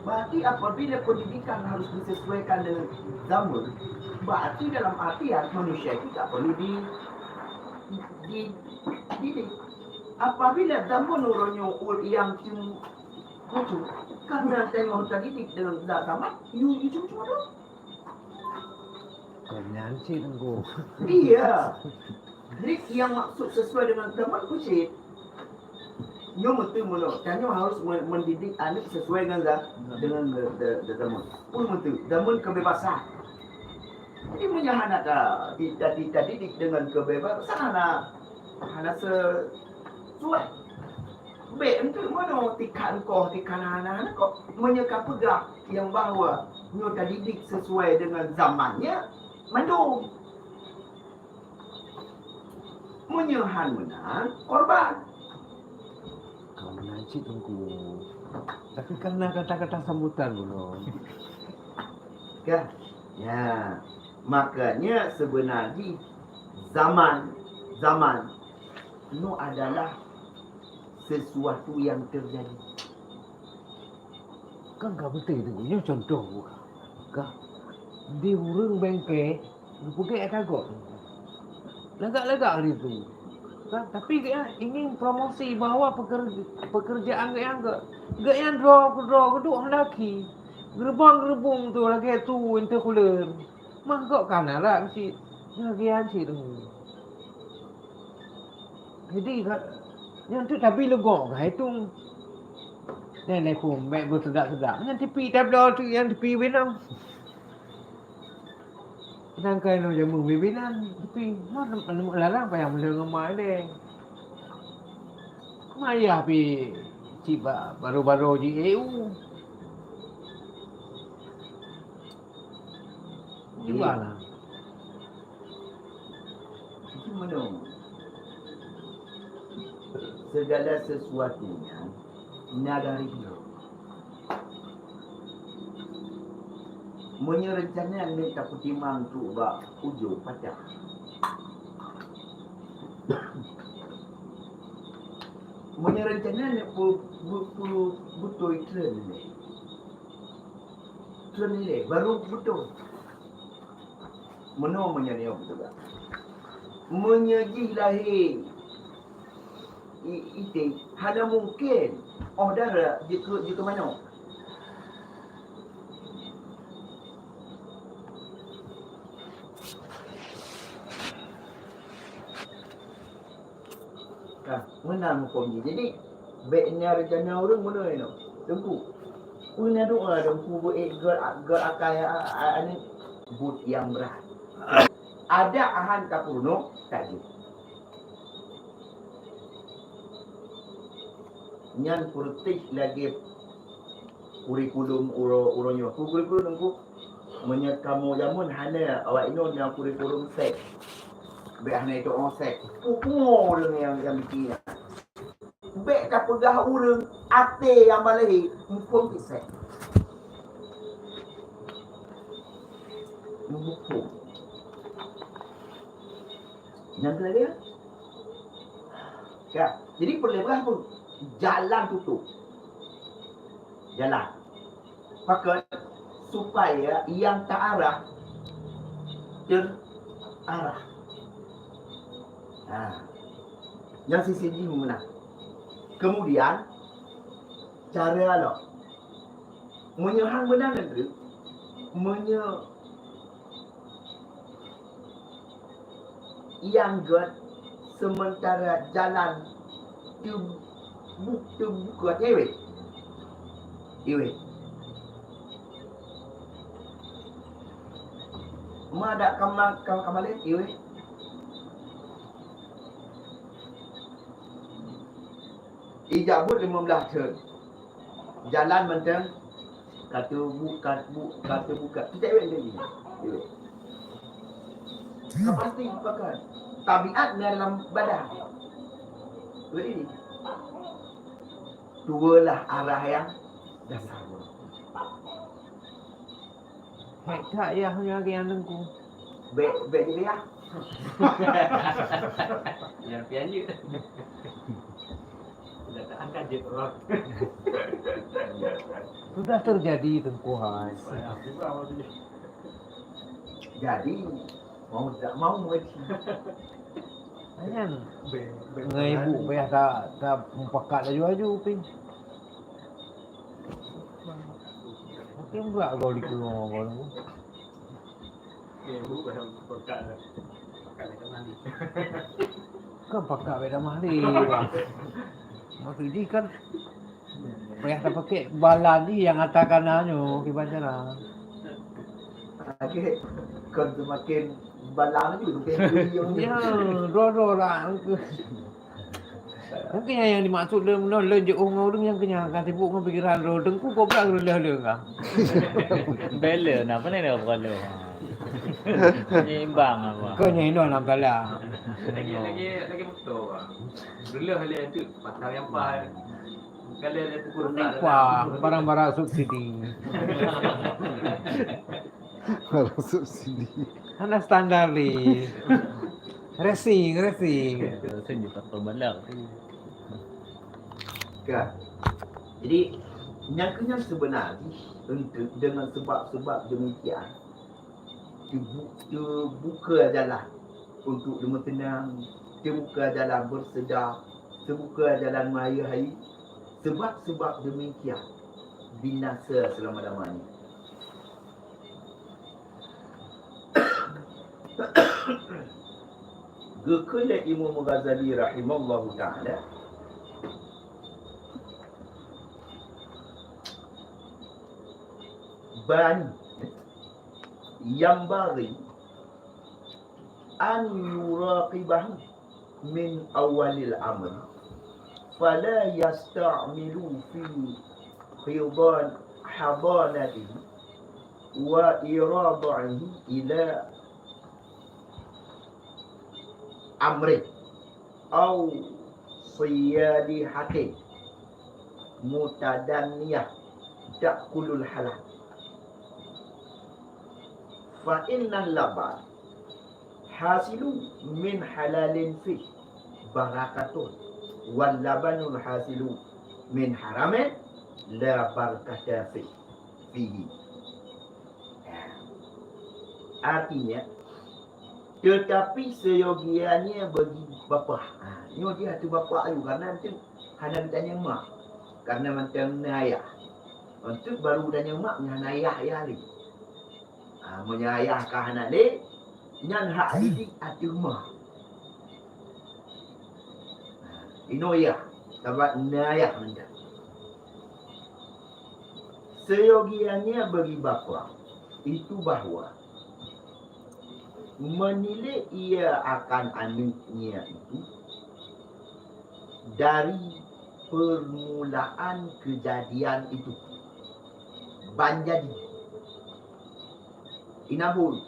Berarti apabila pendidikan harus disesuaikan dengan zaman, berarti dalam artian manusia itu tak perlu dididik. Apabila zaman orangnya yang lucu, karena tengok terdidik dengan zaman, you cuma tu. Kenyan sih tunggu. Iya. Jadi yang maksud sesuai dengan zaman kucing. Nyo mesti mono, kanyo harus mendidik anak sesuai dengan zaman. Pun mesti zaman kebebasan. Jadi punya anak tidak didik dengan kebebasan anak sesuai. Baik untuk mono tikan anak kok menyeka pegang yang bahawa nyo didik sesuai dengan zamannya, mandung. Menyehan menang korban. Kau menanci tunggu. Tapi karena kata-kata sambutan belum. Kan? Ya, makanya sebenarnya zaman itu adalah sesuatu yang terjadi. Kan gak betul tunggu. Ini contoh bukan. Kah? Di urung bengke, pergi kagok. Lega-lega itu. Kan? Tapi dia ingin promosi bahwa pekerjaan yang yang draw kedua lagi. Gerbang-gerbung tu lagi tu intercooler. Mah kok kana lah si bagian si tu. Jadi kan yang tu tapi legok kan itu. Nenek pun baik bersedak-sedak. Yang tepi tablo tu yang tepi benang. Sedangkan nak jamu bibinan tepi mana larang payah mula ngemai deh. Maya pi ciba baru-baru di EU. Gimana? Gimana? Segala sesuatunya dari hero. Menyerencana minta kutimang tu bak ujung pacar. Menyerencana ni betul tren ni. Tren ni baru betul. Mana menyariau betul tak? Menyejih lahir. Itu hanya mungkin. Oh darah jika mana? Menang hukum ni. Jadi baiknya rencana orang mana ni? Tunggu. Punya doa tunggu buat akai ani but yang berat. Ada ahan kapurno tadi. Nyan putih lagi kurikulum uronyo. Kurikulum ku menyekamu jamun hana awak ino yang kurikulum sek. Baik hana itu orang sek. Pupungo orang yang bikin. Baik dah pegah orang ate yang balik mumpung kisah. Mumpung. Nanti lagi ya? Ya, jadi perlebaran pun jalan tutup. Jalan. Pakai supaya yang tak arah terarah. Yang sisi ini menang. Kemudian cara lo menyerang benang itu yang sementara jalan terbuka ewe. Ada kamalin ewe. Ijabut 15 turn. Jalan mentang kata buka. Kita ewe lagi. Pasti pakai tabiat dalam badan. Begini. Dua lah arah yang dasar. Baik tak ya lagi yang tengku. Baik juga ya. Yang pianju. Dah tak angkat je orang. sudah terjadi Tengku Has. Jadi mau tak mau mesti Kan ngai ibu payah tak mempakat laju-laju ping. Mungkin pula kau di rumah kau tu. Kan pakai beda mahli. Maksudnya kan payah tak pakai balan ni yang atas kanannya di bandara. okey kau semakin balang juga yang Ya, dua lah. Mungkin yang dimaksud dia benar lejek orang yang kenyang sibuk dengan fikiran lo. Tengku kau pula geleh-geleh kan. Bela nak apa ni dah berlalu. Seimbang apa. Kau nyanyi dalam salah. Lagi betul bang. Dulu hal itu pasal yang pahal. Kalau ada pukul Wah, barang-barang subsidi. Kalau subsidi. Mana standar ni? Racing. Sejuk tak terbalak. kan. Jadi yang sebenarnya untuk dengan sebab-sebab demikian terbuka jalan untuk demi tenang, terbuka jalan bersedar, terbuka jalan maya hari. Sebab-sebab demikian binasa selama-lamanya. Gekala Imam Ghazali rahimallahu ta'ala bani yang bagi an yuraqibahu min awalil amal fala yasta'milu fi hadanatihi wa irada'ihi ila amri au siyadi hakim mutadanniyah ta'kulul halal fa innal laban hasilu min halalin fi barakatun wal labanul hasilu min haramin la barakata fihi. Artinya tetapi seyogianya bagi bapa. Ini dia tu bapa ayu karena nanti hanya ditanya mak. Karena macam ayah. Untuk baru tanya mak dengan ayah ya li. Menyayah kah anak ni nyan hak didik atu mak. Ino ya sebab ayah macam. Seyogianya bagi bapa itu bahawa menilai ia akan anaknya itu dari permulaan kejadian itu banjadi inabul,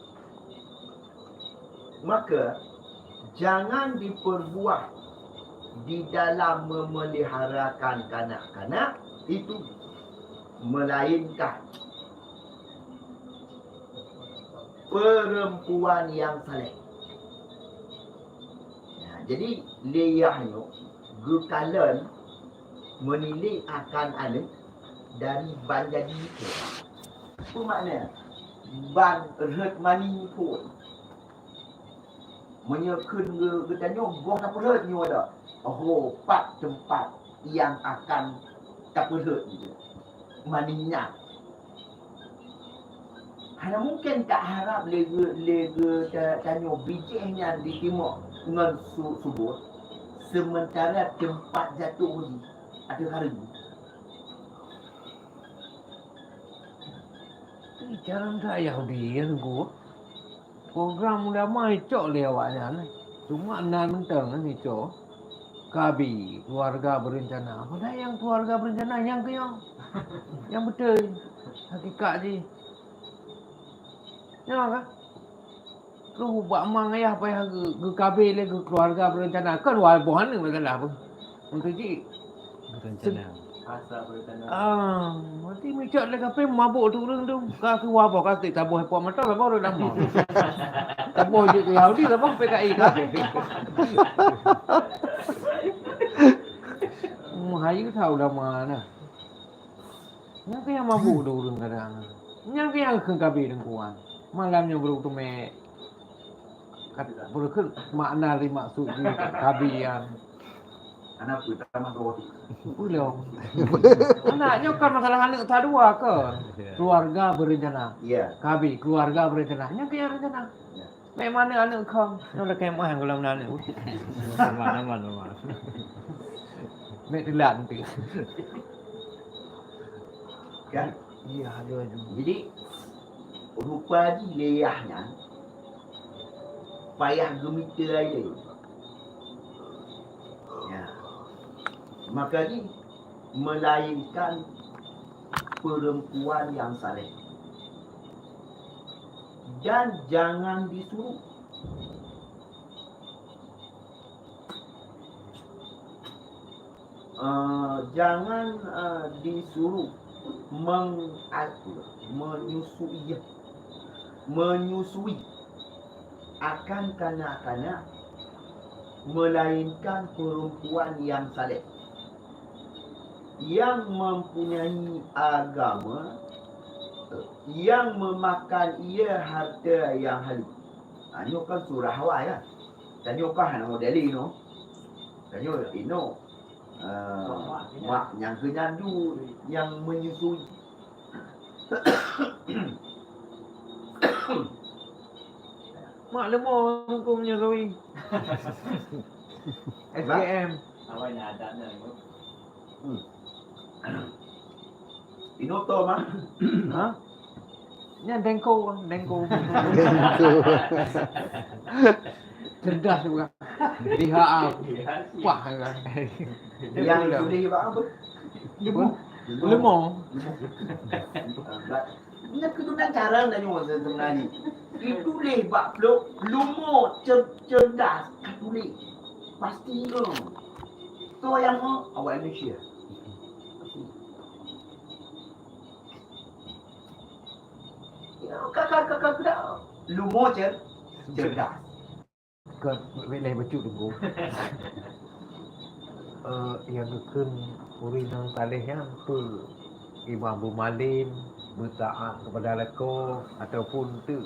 maka jangan diperbuat di dalam memeliharakan kanak-kanak itu melainkan perempuan yang saleh. Jadi leyahnya gekalan menilai akan anak dari ban jadi itu. Apa makna? Ban erhet mani pun. Menyekun getanya goh tak perhet nyu ada. Oh, pat tempat yang akan tak perhet gitu. Maninya. Hanya mungkin tak harap lega tanya bijihnya di timur dengan subuh sementara tempat jatuh ni ada hari. Ini jarang tak Yahudi kan gua. Program udah mai cok lewatnya ni. Cuma nan mentang ni cok. Kabi, keluarga berencana. Apa yang keluarga berencana yang kenyang. Yang betul. Hakikat je. Ya kan? Lu buat mang ayah payah ke kabel ke keluarga berencana. Kan wal bohan ni masalah pun. Untuk ji. Berencana. Asa bertanya. Nanti micak le kape mabuk tu orang tu. Ka keluar apa kata tabuh puak mata lah baru dah mau. Tabuh je ke Yahudi lah bang PKI kape. Mahayu tahu dah mana. Yang yang mabuk dah urang kadang. Yang yang ke kabi dengkuan. Malamnya baru tu me kat berken makna li maksud ni kabi yang Anak pun tak mahu roti. pulau. Anaknya kan masalah anak tak dua ke. Keluarga berencana. Ya. Kabi keluarga berencana. Yang yang rencana. Ya. Mek mana anak kau? Nak dah kemah yang kalau anak. Aman. Mek telat nanti. Kan? Iya ada aja. Jadi rupa di leyahnya payah gemita aja. Ya. Maka ni melahirkan perempuan yang saleh. Dan jangan disuruh. Jangan disuruh menyusui akan kanak-kanak, melainkan perempuan yang saleh yang mempunyai agama, yang memakan ia harta yang halal. Ini kan surah Hawa ya. Tanya kan model ini no. Tanya ini mak yang kenyandu yang menyusui. Mak lemah hukum menyusui. SKM. Awalnya ada ni. Ini to mah. Ha? Yang dengko. Cerdas juga. Lihat wah kan. Yang boleh buat apa? Lemah. Ini kedudukan cara dan yang sebenarnya. Itu leh bak lumur cerdas katuli. Pasti tu. Tu yang awak Indonesia. Ya, kakak lumur cerdas. Ke boleh bacuk tunggu. Yang kekun uri nang talihnya tu Imam Abu Malim bertaat kepada leko ataupun tu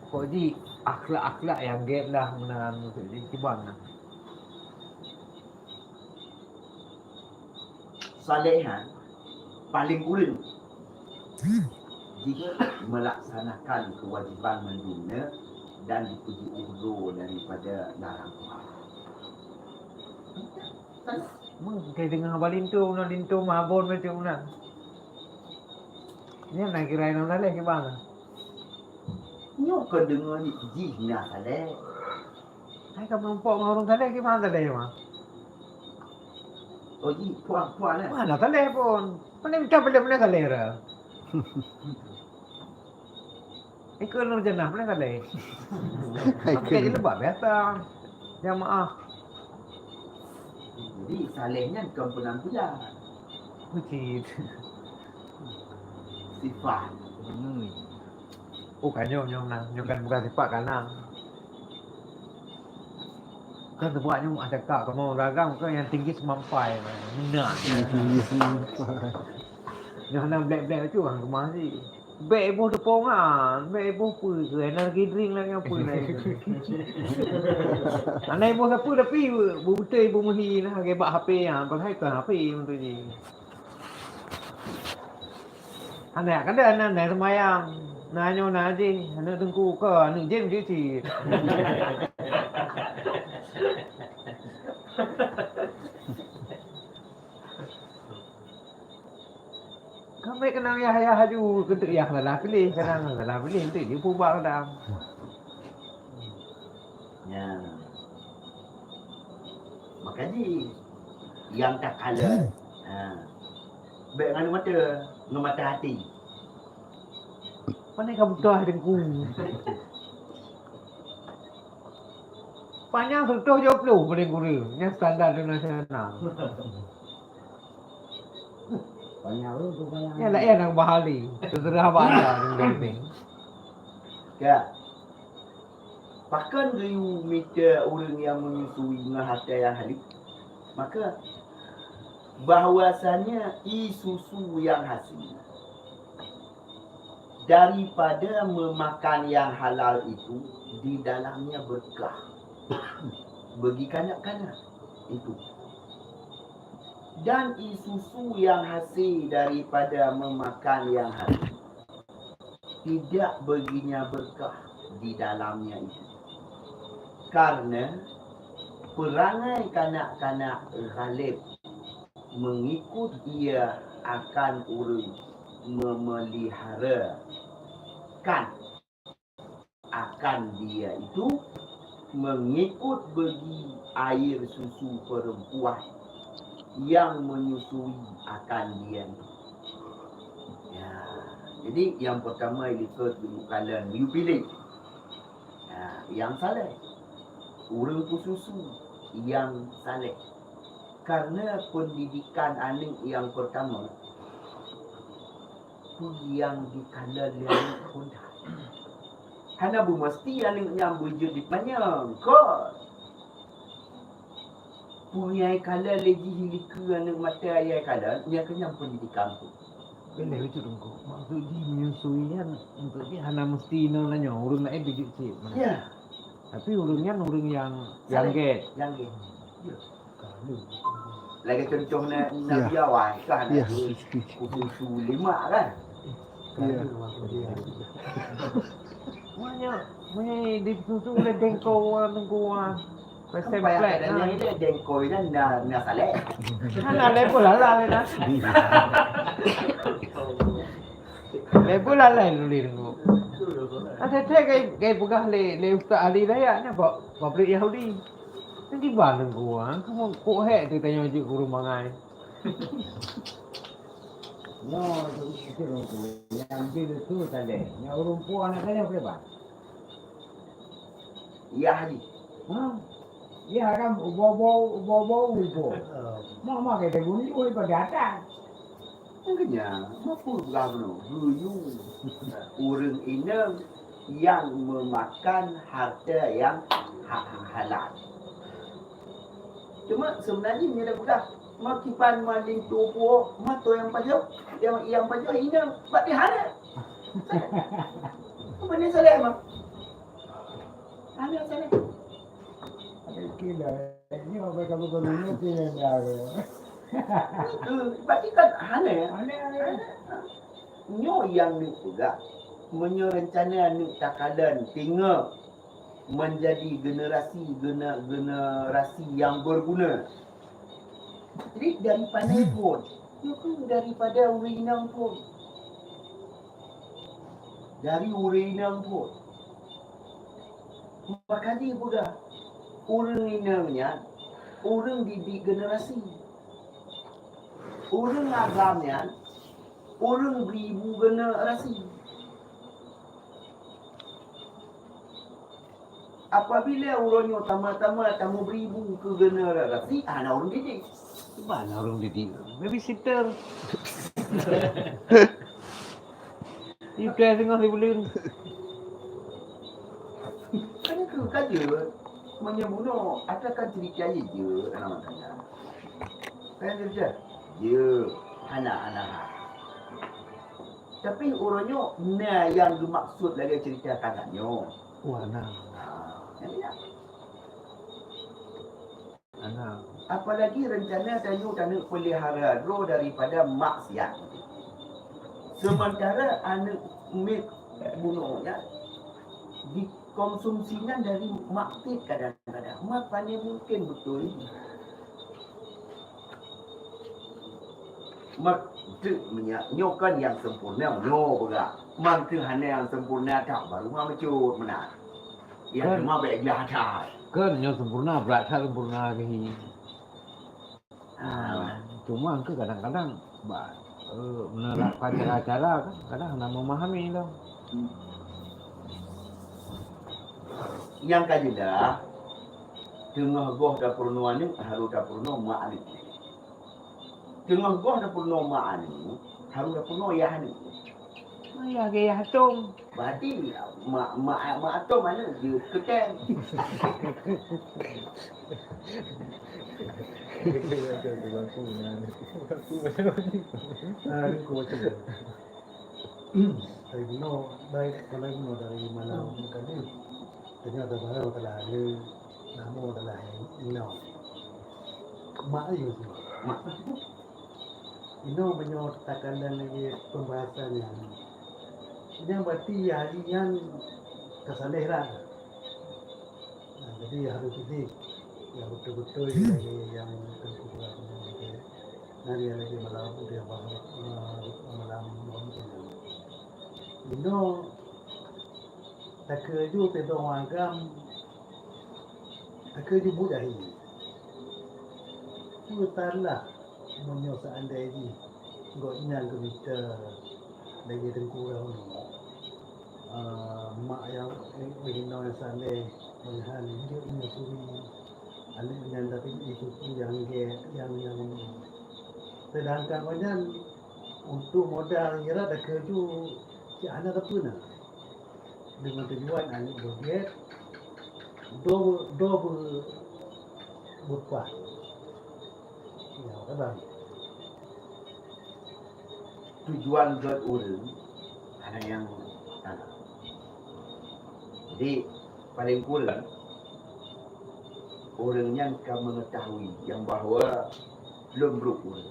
kok ji akhlak-akhlak yang gap lah menan tu ji kibang. Salehan paling ulun jika melaksanakan kewajiban mendunia dan dipuji uzur daripada larang Tuhan. Kayak dengan balintu nak lintu mabon macam mana? Ni nak kira nak leh ke bang? Nyo ke dengar ni jihna saleh. Hai ka menumpuk dengan orang taleh ke mana taleh mah? Oh ji puan lah. Mana taleh pun. Mana minta benda taleh ra. Ikut nur jenah mana taleh. Pakai je lebah biasa. Jamaah. Jadi salehnya bukan penampilan, Kucit. sifat. Oh kan nyom nang. Nyom kan bukan sifat kanang. Kan sebuah nyom ada kak kamu ragam kan yang tinggi semampai. Nah. Nyom nang black tu orang rumah si. Baik ibu tepung ah. Baik ibu apa ke? Nak lagi drink lagi apa lagi. Anak ibu siapa tapi ibu betul ibu muhi lah. Gebak HP ah. Pakai ke HP untuk ni. Anak kan ada anak semayang. Nanyo na je. Anak tengku ke. Anak jem je si. Kami kenal ayah haju kentuk ayah lah pilih kenal lah pilih nanti dia pubak dah. Ya. Makanya yang tak kalah. Baik dengan mata hati. Mana kamu dah dengku? Panjang sudah 20 boleh guru. Yang standar nasional. Banyak tu banyak. Ya lah ya nang bahali. Terserah bahasa dengan ni. Ya. Bahkan you minta orang yang menyusui dengan harta yang halal, maka bahwasanya susu yang hasil daripada memakan yang halal itu di dalamnya berkah bagi kanak-kanak itu. Dan susu yang hasil daripada memakan yang haram tidak baginya berkah di dalamnya itu. Karena perangai kanak-kanak ghalib mengikut ia akan urus memeliharakan akan dia itu mengikut bagi air susu perempuan yang menyusui akan dia. Ya, jadi yang pertama ikut kalian you pilih. Ya, yang saleh. Urang susu yang saleh. Karena pendidikan anak yang pertama tu yang dikala yang pun dah. Hana bu mesti anak yang berjud di panjang. Kau punya kala lagi hilika anak mata ayah kala dia kenyang pendidikan tu. Bila itu dong kok. Maksud dia menyusui kan untuk dia hana mesti nanya urang lain bijik sih. Ya, Tapi urangnya urang yang Saleh. get. yang ni. Kalau Lagi contohnya Nabi awal kan. Ya. Susu 5 kan. Ya. Punya di susu le dengkau nungguan. Pasal Sampai plek ada na. yang ini dengkoi dan na saleh. Hana lepo lala na. Lepo lala luli nunggu. Ada kay pugah le ustaz Ali raya nya pabrik Yahudi. Nanti mana gua? Kamu kok tu tanya je guru mangai. No, itu tu. Yang dia tu tadi. Yang orang puan nak kena berapa? Ya haji. Ha? Dia kan bobo ubo. Mama kita guni oi pada atas. Makanya, apa gabno? Dulu orang ini yang memakan harta yang halal. Cuma sebenarnya ni dah budak. Makipan maling tubuh, mato yang pajak, yang pajak ini buat di hana. Apa ni salah mah? Hana salah. Ada kira. Ini apa kalau kalau kira dah. Berarti kan hana ya. Ada. Nyo yang ni juga menyerencana ni takadan tinggal menjadi generasi yang berguna. Jadi daripada pun, itu daripada urinang pun. Dari urinang pun. Maka dia juga urinangnya, orang didik generasi. Orang agamnya, orang beribu generasi. Apabila orangnya tama-tama tamu beribu ke generasi, anak orang didik. Mana orang didik? Babysitter. Itu tengah dibulin. Kan itu kaja menyebuno adakah cerita je anak tanya. Kan cerita je anak-anak. Tapi orangnya nah yang dimaksud lagi cerita tangannya. Wah, nah. Anak. Apalagi rencana tanuk pelihara roh daripada maksiat. Sementara anak mik bunuhnya dikonsumsinya dari maksiat kadang-kadang. Maknanya mungkin betul. Mak tu nyokan yang sempurna nyo juga. Mang tu hanya yang sempurna tak baru mah mecut mana. Yang cuma baiklah ada. Kan yang sempurna berat sempurna ni. Cuma ke kadang-kadang menerapkan cara-cara kan kadang nak memahami tu. Yang kajidah tengah goh dapur nuan ni harus dapur no mak ni. Tengah goh dapur no mak ni harus dapur no ya ni. Ya gaya hatung. Berarti mak atom mana dia keteng. Aku macam tu. Dari Bino, baik kalau Bino dari Malau Mekali, ternyata Malau telah ada nama telah Ino. Mak ayu sih. Mak. Ino menyatakan dan lagi pembahasannya. Yang berarti yang kesalahan. Nah, jadi harus didik yang betul-betul lagi yang terkuat lagi. Nari lagi malam dia bahas malam mungkin. Ino tak kerja pedang agam tak kerja budak ini. Putarlah menyo seandainya gak ingat kita lagi tengkurau ni. Mak yang Ino yang saleh melihat dia punya suri anak yang tapi itu yang sedangkan banyak untuk modal kira dah kerja si anak apa nak dengan tujuan anak berget dua berpuas ya kan Tujuan buat orang ada yang ada. Jadi paling kurang orangnya akan mengetahui yang bahawa lembruk orang,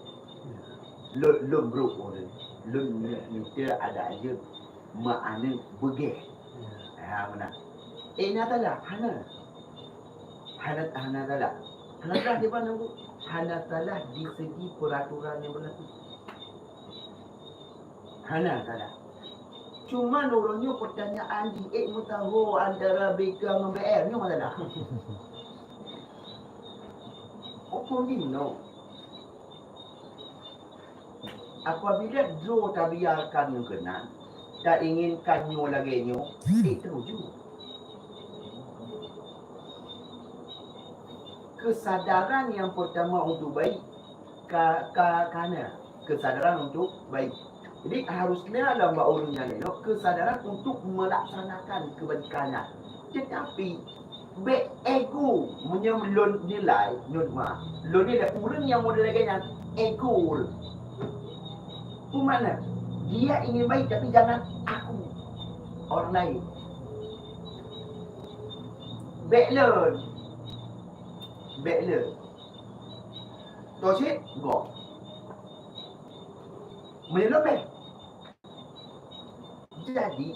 lembruk orang, kita ada aja makna begeh. Mana? Nak talah, hana talah. Hana talah di mana bu? Hana talah di segi peraturan yang berlaku. Hana talah. Cuma orangnya pertanyaan di mutahu antara BK dengan BR ni masalah. Apa no? Apabila draw tak biarkan yang kena, tak inginkan nyo lagi nyo, teruju. Kesadaran yang pertama untuk baik, kerana kesadaran untuk baik. Jadi harusnya dalam baurnya ni, kesadaran untuk melaksanakan kebaikan. Tetapi baik ego menyelon nilai, nyutma. Lo nilai orang yang model lagi ego. Itu mana? Dia ingin baik tapi jangan aku, orang lain. Balance. Toshit, go. Melebih. Jadi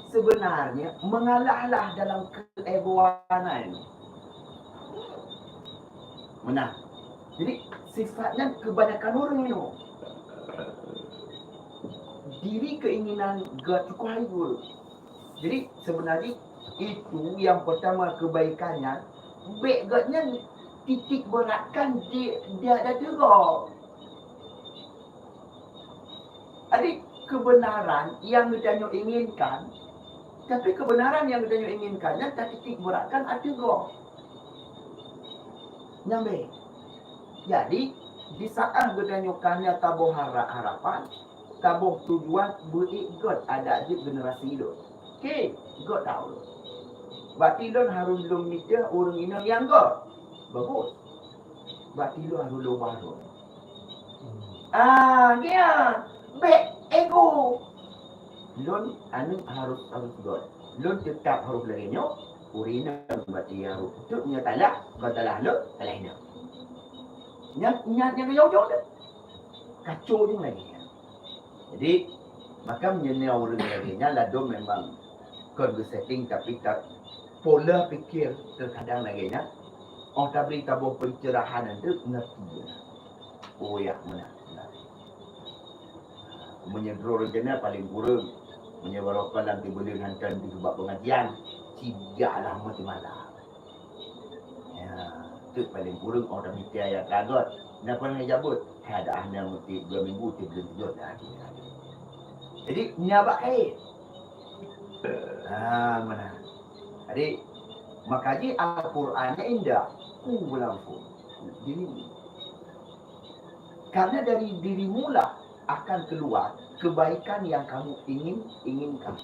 sebenarnya mengalahlah dalam keegoanan. Menang. Jadi sifatnya kebanyakan orang ini diri keinginan gak cukup hayu. Jadi sebenarnya itu yang pertama kebaikannya. Baiknya titik beratkan dia ada juga. Adik kebenaran yang kita inginkan, tapi kebenaran yang kita inginkannya tak titik beratkan ada juga. Nyambe. Jadi di saat kita nyokannya tabuh harapan, tabuh tujuan berikut ada aja generasi itu. Okey, God tahu. Berarti lo harus lo mikir orang ini yang God. Bagus. Berarti lo harus lo baru. Dia baik ego. Lo harus God. Lo tetap harus lainnya. Urina berarti harus. Itu nyatalah. Katalah lo, lainnya. Yang jauh-jauh tu. Kacau je lagi. Jadi, maka menyenai orang lagi. Lado memang kod setting tapi tak pola fikir terkadang lagi nya orang tak beri tabuh pencerahan itu ngerti. Oh ya mana. Menyedrol jena paling kurang menyebarkan nanti boleh hantar di sebab pengajian tidaklah mati-malam. Ya, itu paling kurang orang mikir ayat kagot. Kenapa nak jabut? Ada ahna mesti 2 minggu tu belum tidur dah. Jadi nyabak mana? Jadi makaji Al-Qurannya indah. Berlangsung. Karena dari dirimu lah akan keluar kebaikan yang kamu inginkan.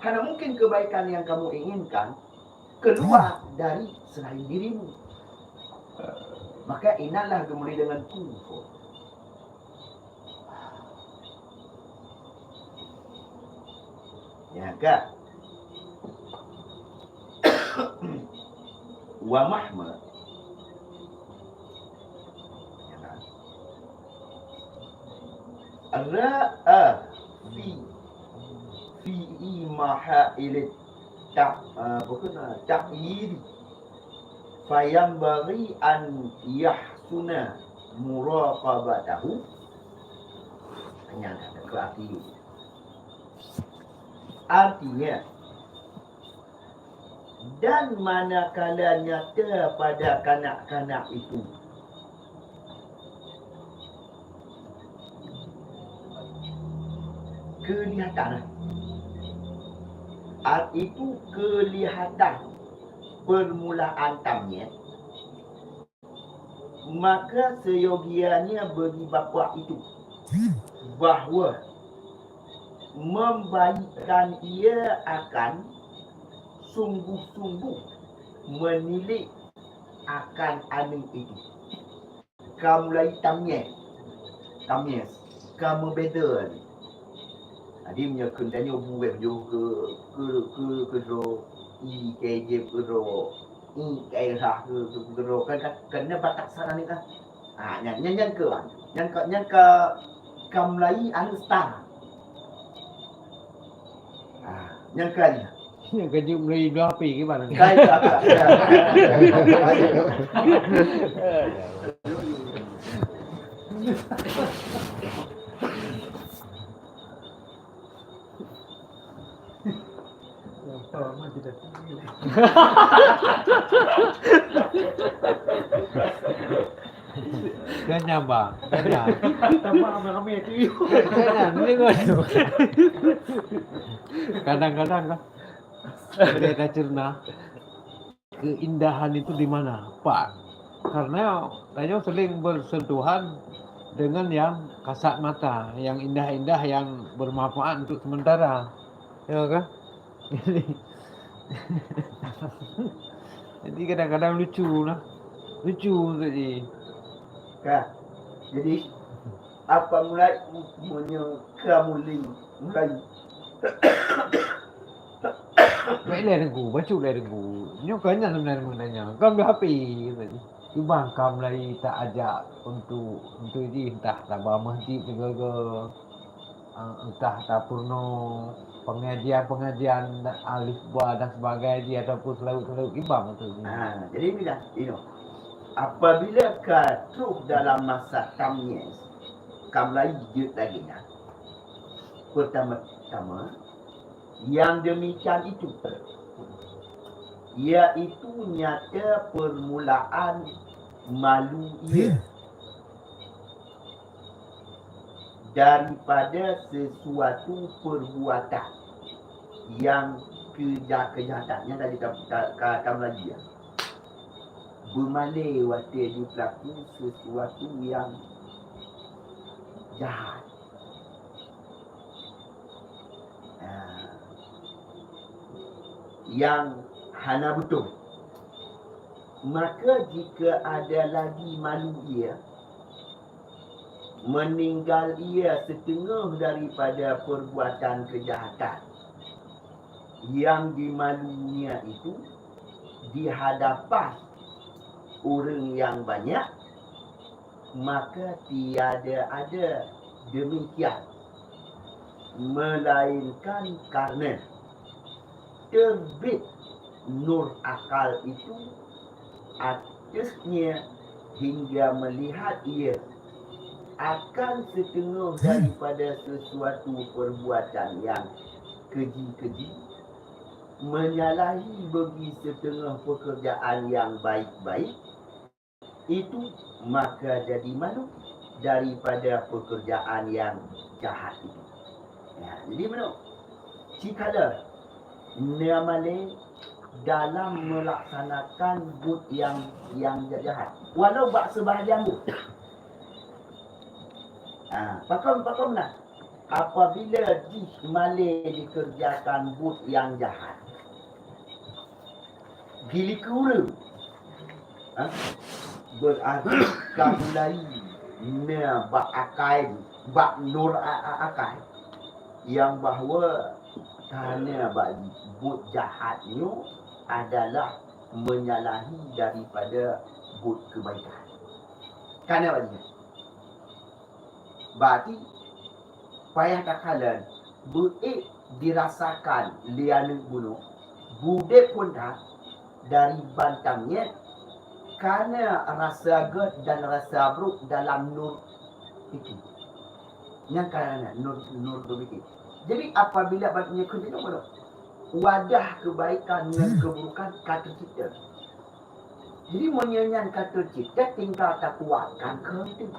Karena mungkin kebaikan yang kamu inginkan keluar dari selain dirimu. Maka inalah kemudian dengan kufur. Ya kan? Wa mahma. Ya kan? Ra'a fi mahailit ta'yid fayambaghi an yahsuna muraqabatahu. Hanya kata berarti artinya dan manakala nyata pada kanak-kanak itu kelihatan itu kelihatan permulaan tamnya, maka seyogianya bagi bapa itu bahawa membaikkan ia akan sungguh-sungguh menilik akan anak itu. Kamu lagi tamnya, kamu beda ni. Adi punya kentanya buat juga ke IKJ ke IKH ke kan kena batak sana ni kan. Nyan ke kamu lagi anu star. Yang kali Yang kerja Melayu 2 HP ke mana? Kait apa? Ganyan ba? Ganyan. Tama kami itu. Ganyan. Hindi ko. Kadang-kadang kan kita cerna keindahan itu di mana, Pak? Karena saya sering bersentuhan dengan yang kasat mata, yang indah-indah, yang bermanfaat untuk sementara, ya kan? Jadi kadang-kadang lucu jadi. Kan? Jadi apa mulai mulai Vậy là đừng ngủ, bác chủ là đừng ngủ. Nhưng có nhà hôm nay mình là nhà con dia happy gitu. Ibang kam lagi tak ajak untuk ini entah tak bawa masjid juga ke entah tak purno pengajian alif ba dan sebagainya ataupun selalu ibang tu. Jadi ini dah, apabila katuh dalam masa tamyiz, kamlai jut lagi nak. Pertama-tama yang demikian itu iaitu nyata permulaan malu ia daripada sesuatu perbuatan yang kejahatannya dari kata lagi ya. Bermalai waktu dia berlaku sesuatu yang jahat. Yang hana betul. Maka jika ada lagi malu ia, meninggal ia setengah daripada perbuatan kejahatan yang dimalunya itu di hadapan orang yang banyak, maka tiada ada demikian, melainkan karena terbit nur akal itu atasnya hingga melihat ia akan setengah daripada sesuatu perbuatan yang keji-keji, menyalahi bagi setengah pekerjaan yang baik-baik itu, maka jadi malu daripada pekerjaan yang jahat itu. Jadi mana? Cikala Niamale dalam melaksanakan but yang jahat, walau bak sebahagian but. Pakam nak. Apabila di Malay dikerjakan but yang jahat, gili kura, berarti kamulai nya bak akai bak nur akai yang bahawa kerana bak but jahatnya adalah menyalahi daripada but kebaikan. Kerana apa? Berarti payah takalan buik dirasakan liana bunuh budek pun dah dari bantangnya kerana rasa agak dan rasa abruk dalam nur fikir. Yang kerana nur fikir. Jadi apabila bantangnya kerja apa? Wadah kebaikan dan keburukan kata kita. Jadi menyanyikan kata kita tinggal tak kuatkan ke itu.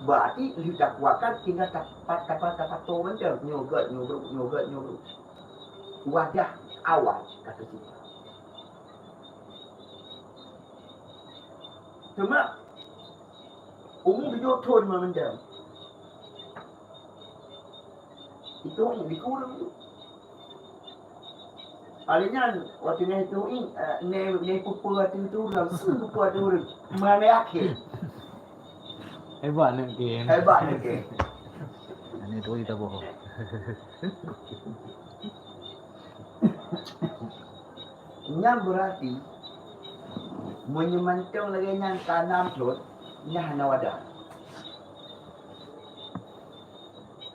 Berarti tak kuatkan tinggal dapat tahu macam nyogat. Wadah awal kata kita. Cuma umum video tone macam itu yang dikurang tu. Alihnya waktu ni tu ni pupu waktu tu langsung pupu tu mana akhir. Hebat nak game. Hebat ni ke. Ini tu kita bohong. Yang berarti menyemantang lagi yang tanam tu yang hana wadah.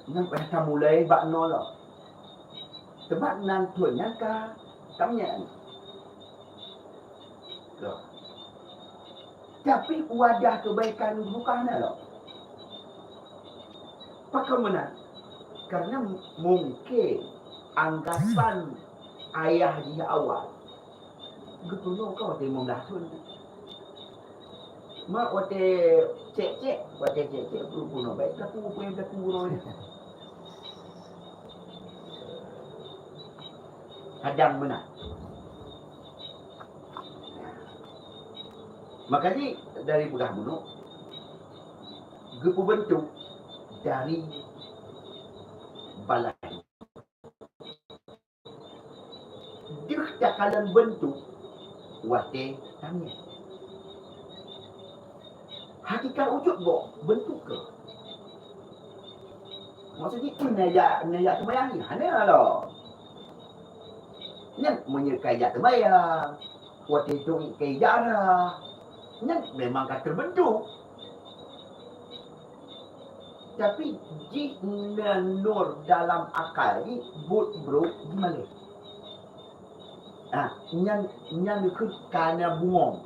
Yang pada mulai bak nol. Sebab nan tu yang ka kamnya. Tapi wadah kebaikan bukan ada. Bagaimana? Karena mungkin anggapan ayah dia awal. Getuno kau temu dah tu. Mak wate cek puno baik aku punya dah kurang. Kadang benar. Makanya dari budak bunuh gepu bentuk dari balai. Dia cakalan bentuk wate tanya. Hakikat wujud bo bentuk ke? Maksudnya naya terbayang ni hana lah. Yang menyekaya terbayang. Wate tu kaya dah. Yang memang kata bentuk. Tapi jika nur dalam akal ni but bro gimana? Yang itu kerana bungong.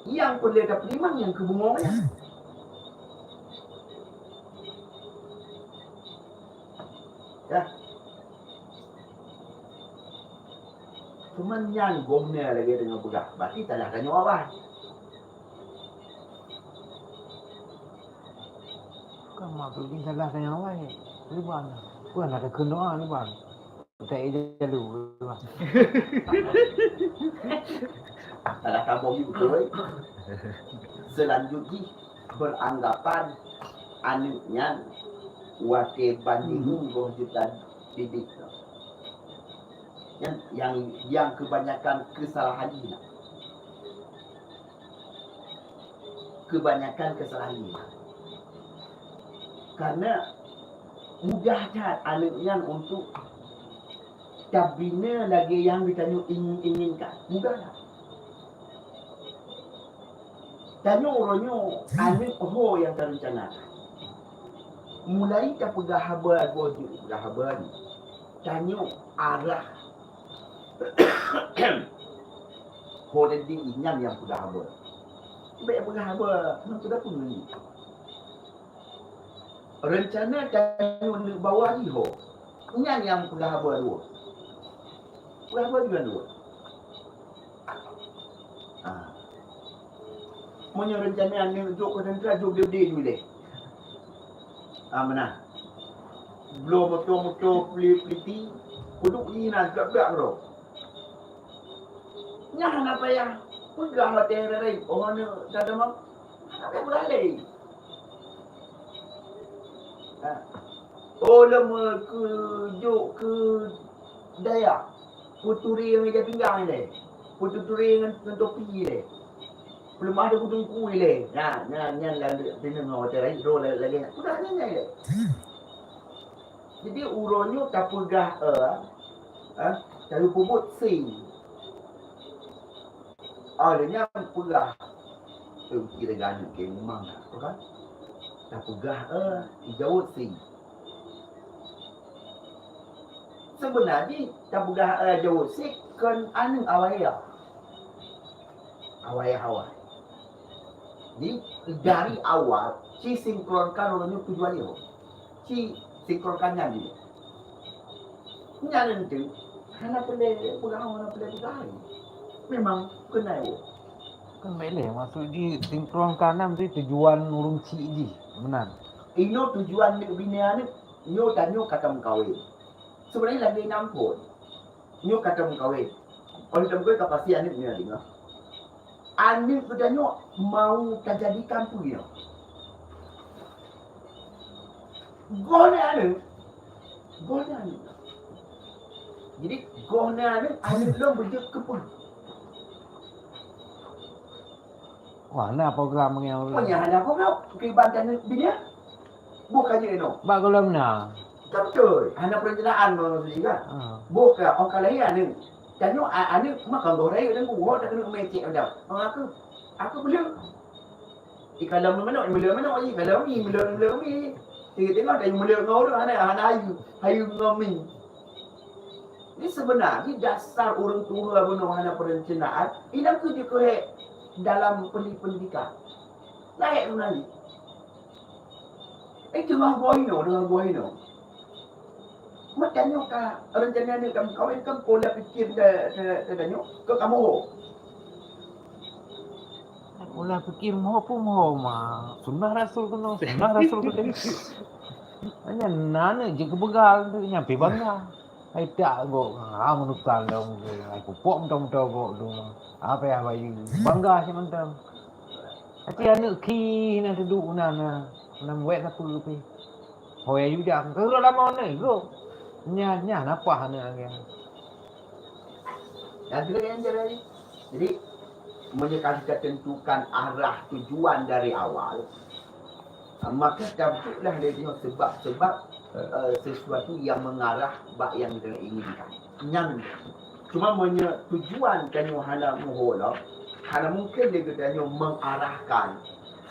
Yang boleh dapat limang yang kebungongnya. Ya. Cuma yang gomnya lagi dengan budak. Berarti tak ada tanya apa. Kan mak tu tinggal salah tanya awak ni. Ni bang. Bukan ada kena ni bang. Tak ada dulu bang. Salah kamu betul. Selanjutnya beranggapan anaknya wakil banding berjuta didik. Yang kebanyakan kesalahan ini. Kebanyakan kesalahan ini. Karena mudahnya anaknya untuk tak bina lagi yang ditanya inginkan. Mudahlah. Tanya orangnya anak yang terencanakan. Mulai tak pegang habar wajib pegang habar ni. Tanya arah. Hoden di inyam yang pegang habar. Baik pegang habar, nak sudah pun ni. Rencana tanya nak bawah ni ho. Inyam yang pegang habar dua. Pegang habar juga dua. Punya rencana ni untuk konsentrasi jom dia dulu deh. Mana? Belum motor peliti, kuduk ni nak gerak bro. Nyah nak payah. Pegang lah terai. Orang ni tak ada mak. Nak beralih. Oh lama ke juk ke Dayak. Puturi yang meja pinggang ni. Puturi dengan topi ni. Belum ada kudung kuih le. Nyan lagi dengar hotel lagi roll lagi. Udah nyanyi le. Jadi uronyo tapugah kalau puput si. Adanya pugah. Tu kita ganyu ke memang kan. Tapugah jauh si. Sebenarnya tapugah jauh si kan anu awaya. Awaya hawa. Jadi dari awal si sinkronkan orangnya tujuannya. Si sinkronkannya dia. Nyalan tu, hana pelai pegang hana pelai pegang. Memang kena yo. Kan boleh maksud di sinkronkan nanti tujuan urung cik ji. Benar. Ino tujuan ni bina ni, nyo dan nyo kata mengkawin. Sebenarnya lagi nampun. Nyo kata mengkawin. Oleh sebab itu pasti anik ni dengar. Anik kedanya mau kejadikan tu dia. Gona anik. Jadi gona anik lo berjek kepul. Wah, nah program yang Punya ada apa kau? Keibatan dia? Bukannya ino. Bak kalau mana? Betul. Hanya perencanaan mana juga. Bukan orang kalian ni. Jangan ane makan goreng dan gua dah kena mecek dah. Aku belum. Kalau mana belum lagi kalau ni belum ni. Tengok dah belum ngau dah ana hayu ngomi. Ini sebenarnya dasar orang tua benar hana perencanaan. Ini tu juga dalam pendidikan. Layak menali. Dengan buah ino. Macamnya rencana ni kamu kawin kan pola fikir dah kamu ho. Ulah fikir mau pun mau mah. Sunnah Rasul kena. Hanya nana je kebegal tu nyampe bangga. Hai tak go. Menukan dong. Aku pom dong go tu. Apa ya bayu. Bangga si mantam. Hati anak ki nak duduk nana. Nam wet apa pi. Hoi ayu dah. Kalau lama ni go. Nya apa hana dia. Yang jadi. Jadi mereka sudah tentukan arah tujuan dari awal. Maka dapatlah dia tengok sebab sesuatu yang mengarah bak yang kita inginkan. Yang cuma tujuan kanyo hana muhola, hana mungkin dia katanya mengarahkan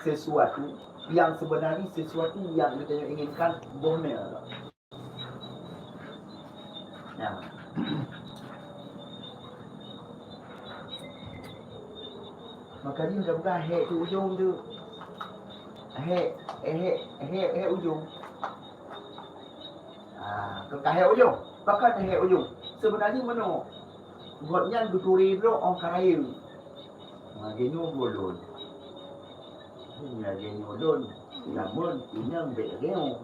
sesuatu yang sebenarnya sesuatu yang kita inginkan boleh. Nah. Maka dia bukan hek tu ujung tu. Hek ujung. Ke hek ujung. Bakal hek ujung. Sebenarnya mana? Buatnya duturi bro orang kaya. Geno bolon. Ini geno bolon. Namun inang begeno.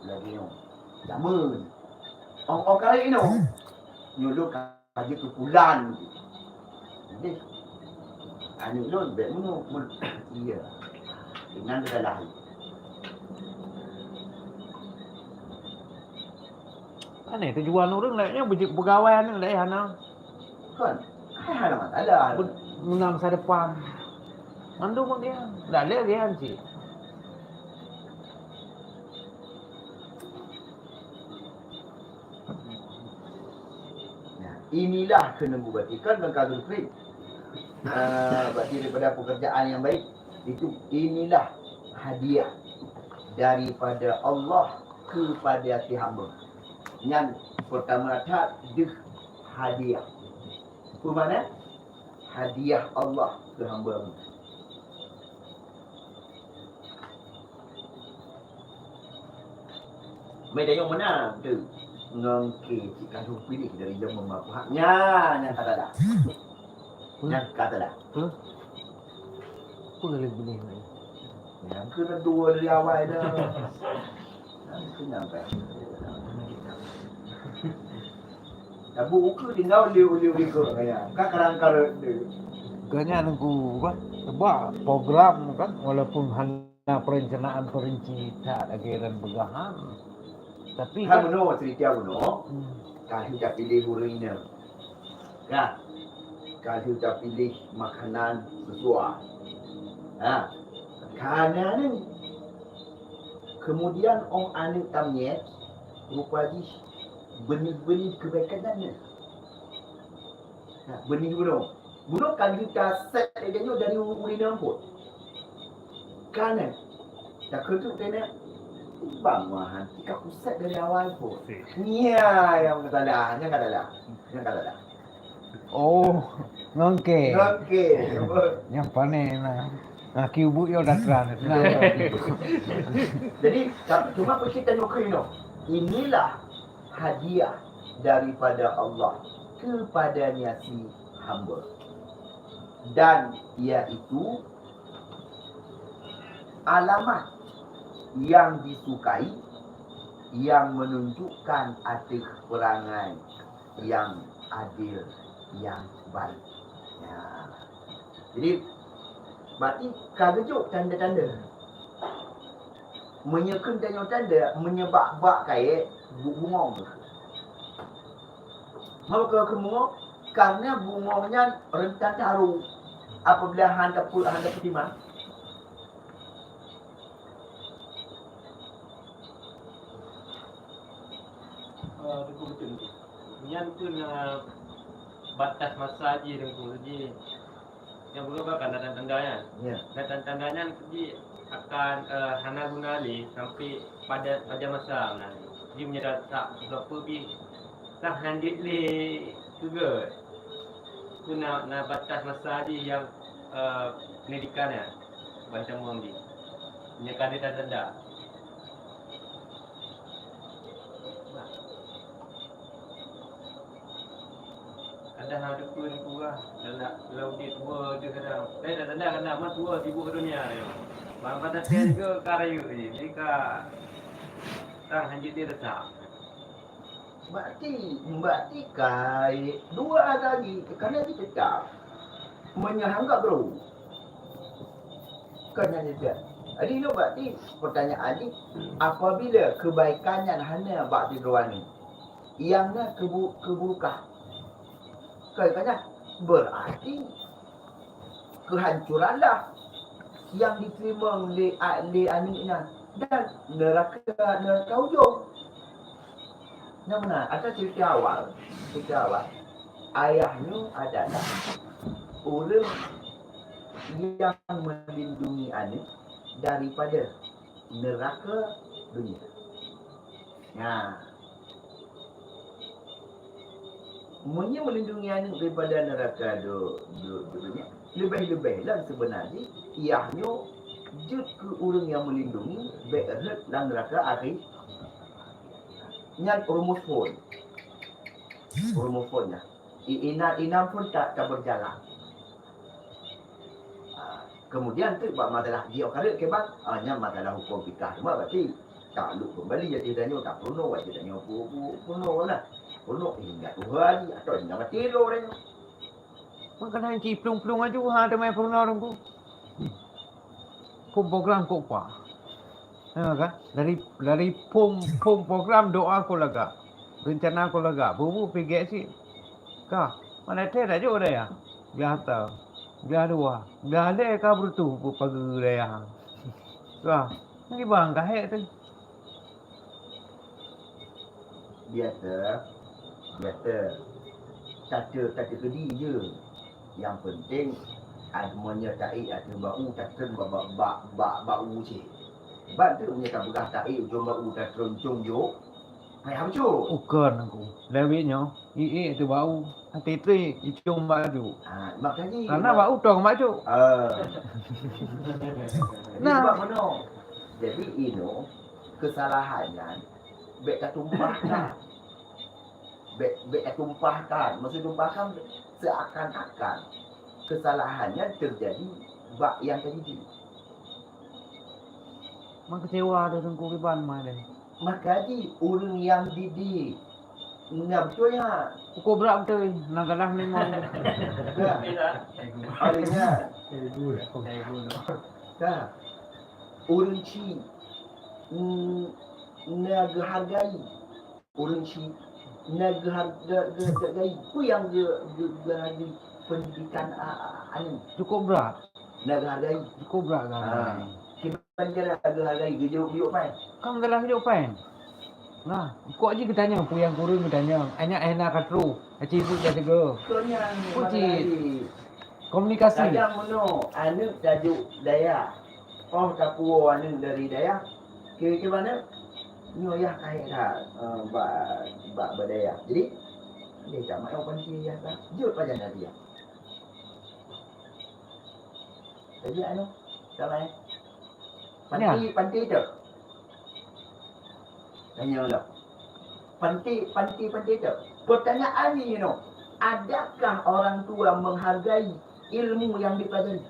Lagi no. Namun orang kaya ini nyuruh kaji tu bulan. Jadi anu lon be mun iya. Dengan salah. Ane tujuan orang lainnya pegawai ni lah hana. Kan? Ada masalah. Menang masa depan. Mandu pun dia. Dah ada dia sih. Inilah kena buat ikan dan kadul krim. Berarti daripada pekerjaan yang baik itu inilah hadiah daripada Allah kepada si hamba. Yang pertama deh hadiah. Apa mana? Hadiah Allah ke hamba. Mereka yang mana tu? Ngengke jika tu pilih dari zaman bapaknya yang kata dah. Yang kata dah. Apa boleh pilih ni? Yang kena dua dari awal dah. Nanti nyampe. Tapi buku tinggal liu ke kaya. Kak karang dia. Kanya nunggu kan sebab program kan walaupun hanya perencanaan perinci tak lagi dan begahan. Tapi Kan benar cerita benar. Kalau kita pilih hurinya. Ya. Kalau kita pilih makanan sesuai. Ha. Karena ni kemudian orang anak tamnya rupa di benih-benih kebaikan ni. Benih gunung. Gunung kan kita set dia dari urina pun. Karena tak kerja kena bangunan kita set dari awal pun. Nia yang kata dah, yang kata dah. Yang kata dah. Oh, ngongke. Okey. Yang panen lah. Aki ubu yo datran. Jadi cuma kita nak kena. Inilah hadiah daripada Allah kepadanya si hamba. Dan iaitu alamat yang disukai yang menunjukkan atas perangai yang adil, yang baik. Ya. Jadi berarti kagejuk tanda-tanda menyekun tanda-tanda menyebab kait bunga. Maka bunga karena bunganya rentan haru apabila handa putima. Betul betul. Yang tu batas masa je dengan kurji. Yang berubah kan tanda-tandanya. Ya. Dan tanda-tandanya kurji akan hana gunali sampai pada masa nanti. Dia punya tak berapa bi tak handit le juga. Tu nak batas masa je yang pendidikannya macam orang ni. Punya tanda-tanda. Kadang ada pun kurang dalam dia tua dia kadang kadang mas tua sibuk dunia dia. Bang pada dia juga karya je. Jika tang hanjit dia resah. Berarti kai dua lagi kerana dia tetap menyanggap bro. Kerana dia. Jadi no berarti pertanyaan ni apabila kebaikannya hanya bak di ruang ni. Iangnya keburukan. Kaitannya berarti kehancuranlah yang diterima oleh aniknya dan neraka ujung. Yang mana? Ada cerita awal. Ayahnya adalah orang yang melindungi anak daripada neraka dunia. Nah, Munya melindungi anak daripada neraka dunia. Lebih-lebihlah sebenarnya iahnya jut ke orang yang melindungi berat dalam neraka akhir. Nyat rumus phone nya. Inam pun tak berjalan. Kemudian tu buat masalah dia karet ke bang? Nya masalah hukum fikah semua berarti tak lu kembali jadi danyo tak penuh wajib danyo penuh lah. Penuh hingga Tuhan atau hingga mati lo danyo. Makan hanci pelung-pelung aja ha ada main pernah orang ku. Pom program kok pa. Ha kan? Dari pom program doa aku laga. Rencana aku laga. Bubu pergi sih. Ka, mana teh dah jo dah ya. Biasa. Dia dua. Dah ada ka bertu pagi dah ya. Ka, ni bang ka hek tu. Biasa. Kata kedi je. Yang penting admonya ta'i ada bau takkan bau cik. Sebab tu punya tak belah ta'i ujung bau tak teroncong jo. Hai hamcu. Ukan aku. Lewitnya, tu bau. Hati tri icung baju. Maknanya Karena bau tong baju. Nah, sebab mana? Jadi ino kesalahannya bek tumpahkan. Bek tumpahkan. Maksud tumpahkan seakan-akan kesalahannya terjadi bak yang terjadi. Mak kecewa dah tengku riban mah dah. Maka di orang yang didik. Nak betul ya? Pukul berat betul. Nak galah ni mau. Artinya, dah. Orang ci nak hargai. Orang ci nak hargai. Ku yang hargai pendidikan anak. Cukup berat. nak hargai. Kau berat kan? Kita kira hargai hidup kan. Kamu dalam hidup kan? Nah, kau aja kita tanya, puyang kurung kita tanya. Anak enak katru, aci ibu dah juga. Konya Puji. Komunikasi. kadang mono anu tajuk daya. Oh kapu anu dari daya. Kira-kira mana? Nyoyah kait dah ba daya. Jadi dia tak mahu panci ya tak. Jut pada dia. Jadi anu sama panti tu. Tanya lah. Panti tu. Pertanyaan ni adakah orang tua menghargai ilmu yang dipelajari?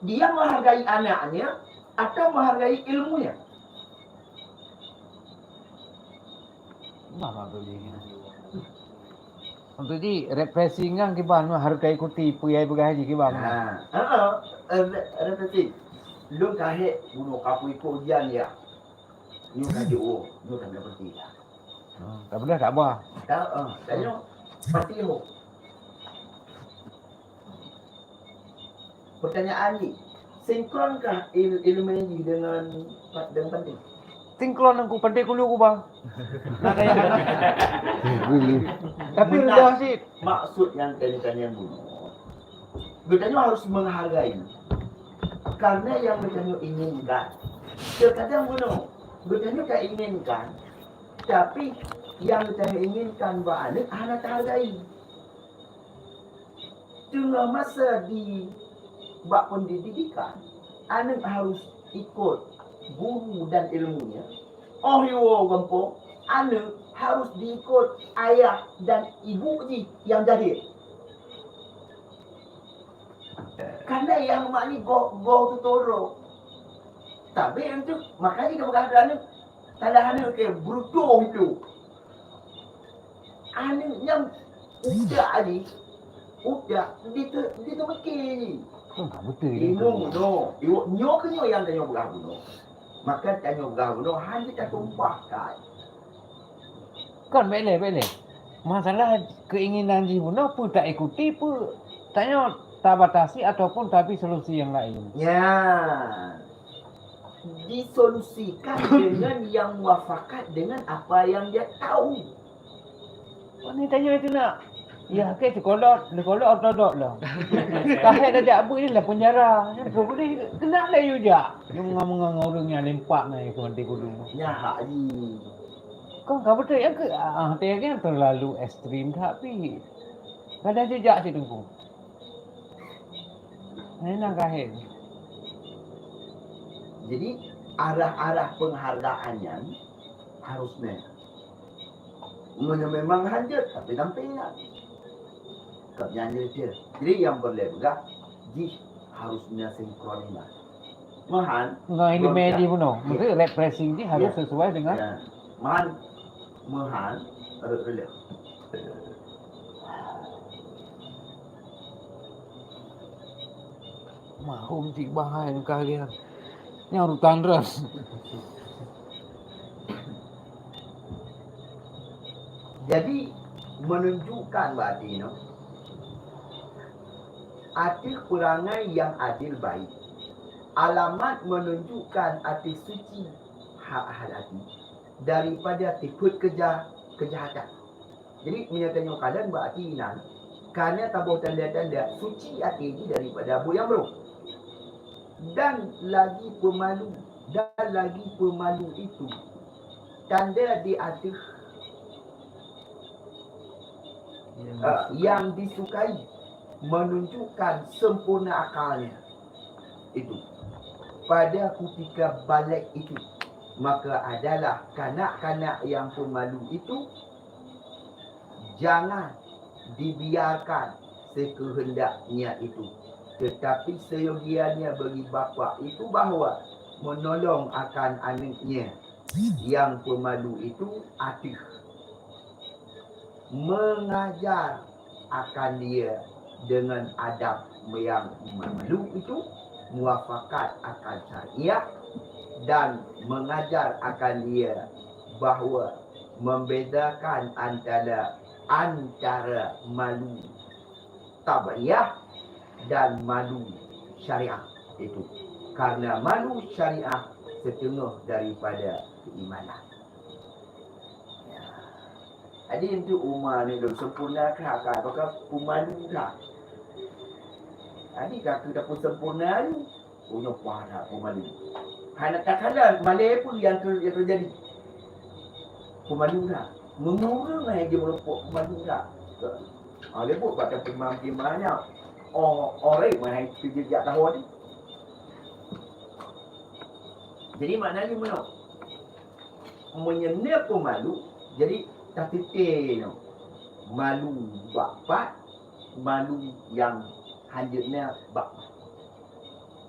Dia menghargai anaknya atau menghargai ilmunya? Apa tu dia? Untuk di repressing kan kita hargai kuti puyai begaji kita. Repeti. Lu kahit bunuh kapu ikut ujian ya. Ni kajuk, ni tak ada peti dah. Tak boleh tak apa. Tanya pasti ho. Pertanyaan ni, sinkronkah ilmu ini dengan penting? Tingklon aku pandai kulu aku bang. Nak kaya anak. Tapi rendah sih. Maksud yang tanya bunuh. Bertanya harus menghargai. Karena yang bertanya inginkan. Terkadang bunuh. Bertanya tak inginkan. Tapi yang bertanya inginkan anak tak hargai. Tengah masa di bab pendidikan, anak harus ikut guru dan ilmunya. Oh yo gampang, anak harus diikut ayah dan ibu yang jahil. Karena yang mak ni go tutoro. Tapi untuk makanya dia berkata anak tanda anak ke bruto itu. Anak yang udah ni udah ditemaki. Betul. Nyo ke nyo yang tanya berah bunuh. Maka tanya berah bunuh hanya tak tumpahkan. Kan boleh. Masalah keinginan di bunuh pun tak ikuti pun. Tanya tak batasi ataupun tapi solusi yang lain. Ya. Disolusikan dengan yang muafakat dengan apa yang dia tahu. Oh ni tanya itu nak. Ya, ke sekolah ortodok lah. Kahit ada abu ni lah penjara. Kau boleh kena lah juga. Yang mengang orang yang lempak naik ke nanti kudu. Ya haji. Kau betul ya ke? Dia kan terlalu ekstrim tapi ada jejak si tengku. Ini nak kahit. Jadi arah-arah penghargaannya harusnya memang hadir tapi tampilnya. Nyanyi dia. Jadi yang boleh juga harusnya sinkronis. Mahan. Nah ini media pun no. Mesti repressing dia harus sesuai dengan. Ya. Mahan relay. Mahum cik bahaya kalian. Yang rutan ras. Jadi menunjukkan berarti arti kurangan yang adil baik. Alamat menunjukkan arti suci hak hati daripada tiput kejahatan. Jadi menyatakan keadaan berarti karena tabuh tanda-tanda suci hati ini daripada abu yang buruk. Dan lagi pemalu itu tanda di arti yang disukai menunjukkan sempurna akalnya itu pada ketika balik itu, maka adalah kanak-kanak yang pemalu itu jangan dibiarkan sekehendaknya itu, tetapi seyogianya bagi bapa itu bahawa menolong akan anaknya yang pemalu itu atik, mengajar akan dia dengan adab yang malu itu, muafakat akan syariah, dan mengajar akan dia bahawa membezakan antara antara malu tabiah dan malu syariah itu. Karena malu syariah setengah daripada keimanan. Ya. Jadi itu umar ni dah sempurna kah? Apakah pemalu dah? Jadi kalau dah pun sempurna ni, punya parah pemalu. Hanya kadang-kadang Malay pun yang terjadi. Pemalu dah. Mengurang lah yang dia melupuk pemalu dah. Dia pun pada pemam-pemamnya. Orang mana yang terjejak tahu ni. Jadi maknanya mana? Menyenap pemalu. Jadi tak titik no. Malu bapak, malu yang hanjutnya bapak.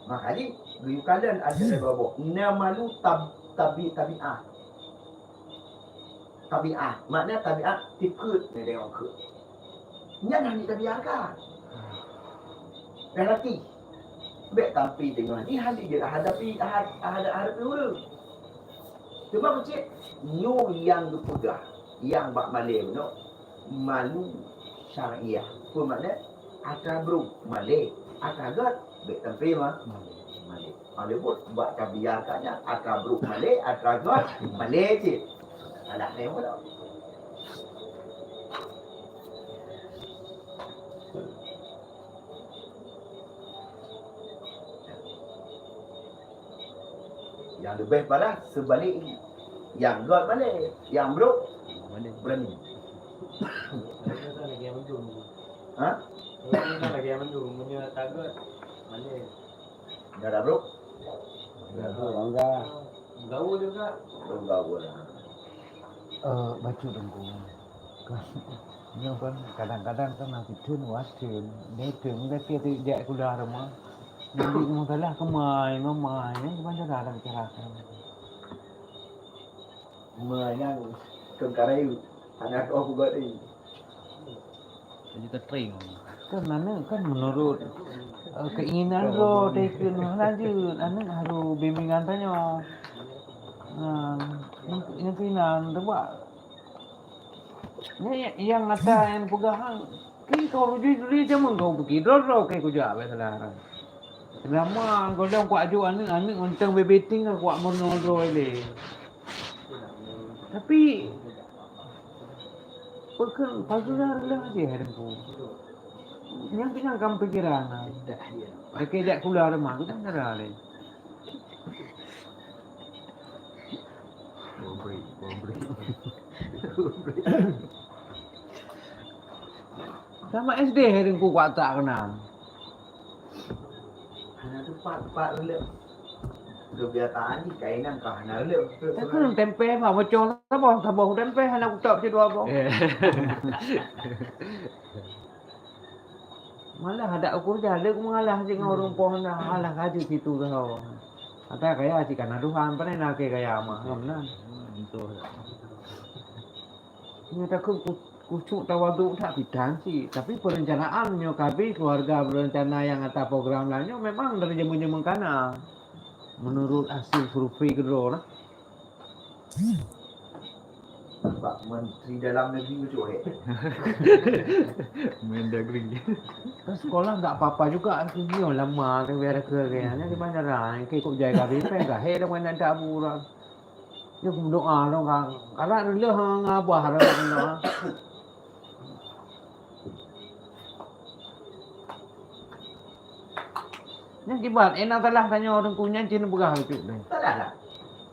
Makanya guyukalan ada bawah. Na malu tabi'ah. Tabi'ah. Maknanya tabi'ah tikut ni tengok ke. Jangan ditabiarkan. Berarti baik tapi tengok ni hal dia hadapi dulu. Cuma kecil nyu yang dipegang, yang bak malay no malu syariah. Apa makna? Akabru malay, akagat baik tapi mah malay. Malay pun buat tabiarkannya akabru malay, akagat malay je. Anak tengok dah. Yang lebih pada sebaliknya. Yang God balik, yang bro berani. Kita lagi yang mendung. Ha? Kita lagi yang mendung. Punya target mana? Dah dah bro? Bangga. Gaul juga. Belum gaul lah. Baca dengku. Kan kan kadang-kadang kan nanti tun wasin. Dia tun dia tidak kuliah rumah. Nanti masalah kemai, ni banyak dah bicarakan. Menang kengkarai anak aku buat ni. Jadi ketering. Kan mana kan menurut keinginan lo taken lanjut, anak harus bimbingan tanya. Yang keinginan tu buat. Ni yang ada yang pegang. Kini kau rujuk dulu jaman kau pergi dorong ke kau jawab salah. Lama kau dah kuat ajuk anak untang bebeting kau kuat menolak ele. Tapi pekan pasukan lah dia hadapu. Yang kena kamu pikiran. Mereka jak keluar rumah kita nak le. Bombri. Sama SD hadapu kuat tak kenal. Anak tu pak lelak. Kebiasaan ni kainan kah anak lelak. Tak kena tempe apa macam apa sabah tempe anak utak macam tu apa. Malah ada ukur jala aku mengalah dengan orang pohon dah alah kaji situ kau. Ada kaya si kana Tuhan pernah nak kaya mah ngamnan. Betul. Ini tak kucuk tawadu tak bidang sih, tapi perencanaannya kami keluarga berencana yang atas program lainnya memang dari zaman-zaman kana. Menurut hasil survei kedua lah. Pak Menteri Dalam Negeri macam Mendagri. Kan sekolah tak apa-apa juga sini lama kan biar kayaknya di bandara kayak kok jaga bipeng kah he dengan ada aburan. Dia pun doa dong kan. Kalau dia ngabah ada doa. Yang kibat enak telah tanya orang punya cina begah itu deh. tak lah.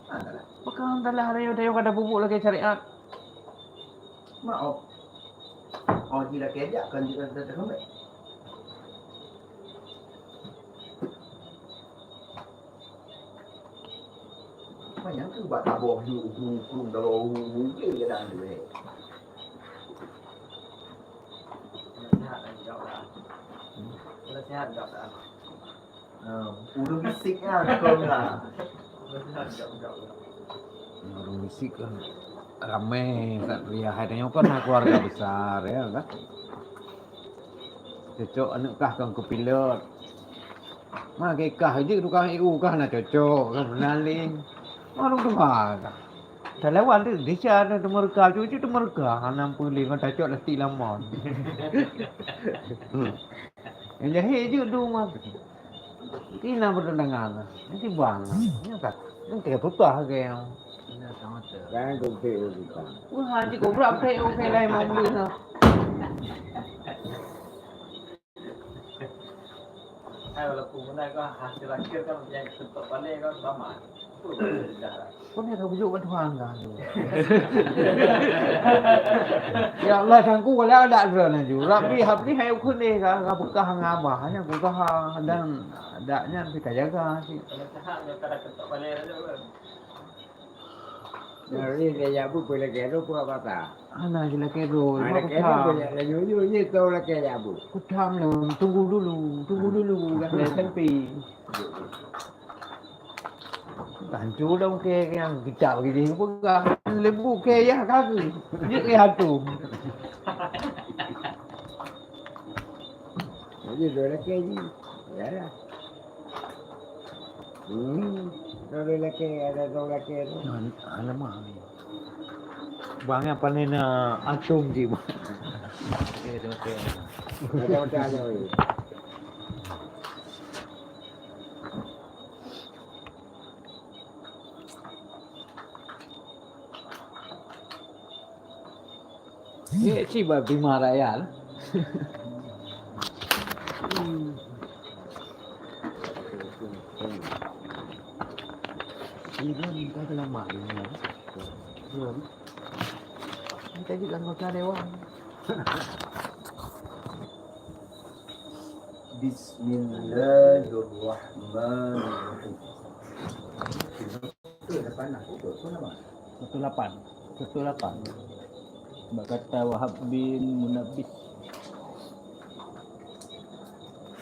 Tak lah. Bakal telah dia kada bubuk lagi syariat. Maaf. Oh, tidak kejak kan dia terkembang. Banyak tu buat tabur kurung dalam mungkin ke dah tu eh. Sehat dan jauh dah. Kalau sehat jauh dah. Udah bisiknya kau lah. Sehat jauh dah. Orang bisik kan ramai tak lihat hanya kan keluarga besar ya kan. Cocok anak kah kan ke pilot. Mak kah je tukang EU kah nak cocok kan menaling. Orang tu kah. Talawan tu dia ada mereka cucu tu mereka 60 kan tak cok lesti lamon. Yang jahit je tu mah. Kina berdengar. Nanti bang. Ni kat. Nanti tutah ke yang. Kan cũng thế rồi cả. Wah, haji kau berapa okey lain mau beli nah. Hai walaupun mana kau hasil akhir kan yang tetap balik kan lama. Itu dah lah. Kau ni kau bujuk bantuan kan tu. Ya Allah tangku kalau ada drone ju. Rapi habis hai aku ni kan buka ngabah hanya buka dan adanya kita jaga sih. Kalau cahak yang kadang tetap balik aja kan. Rồi đi nhà bố quỳ là kẻ đó qua bà ta. Ana je lah kero. Ada kẻ đó quỳ là nyu như tao là kẻ nhà bố. Aku tham lah, tunggu dulu kan dari tempi. Tancu dong ke yang kicau gini pegang lembu ke ya kaki. Dia ke hantu. Jadi rồi là kẻ gì? Dạ là. Rồi là kẻ, rồi là kẻ đó. Alamak. Bang apa ni na atum je. Okey. Macam-macam rồi. Ni si babi maraya lah. Ini minta kelamaan ni. Belum. Kita juga anggota dewan. Bismillahirrahmanirrahim. Itu ada panah itu nama. 18. Mbak kata Wahab bin Munabbih.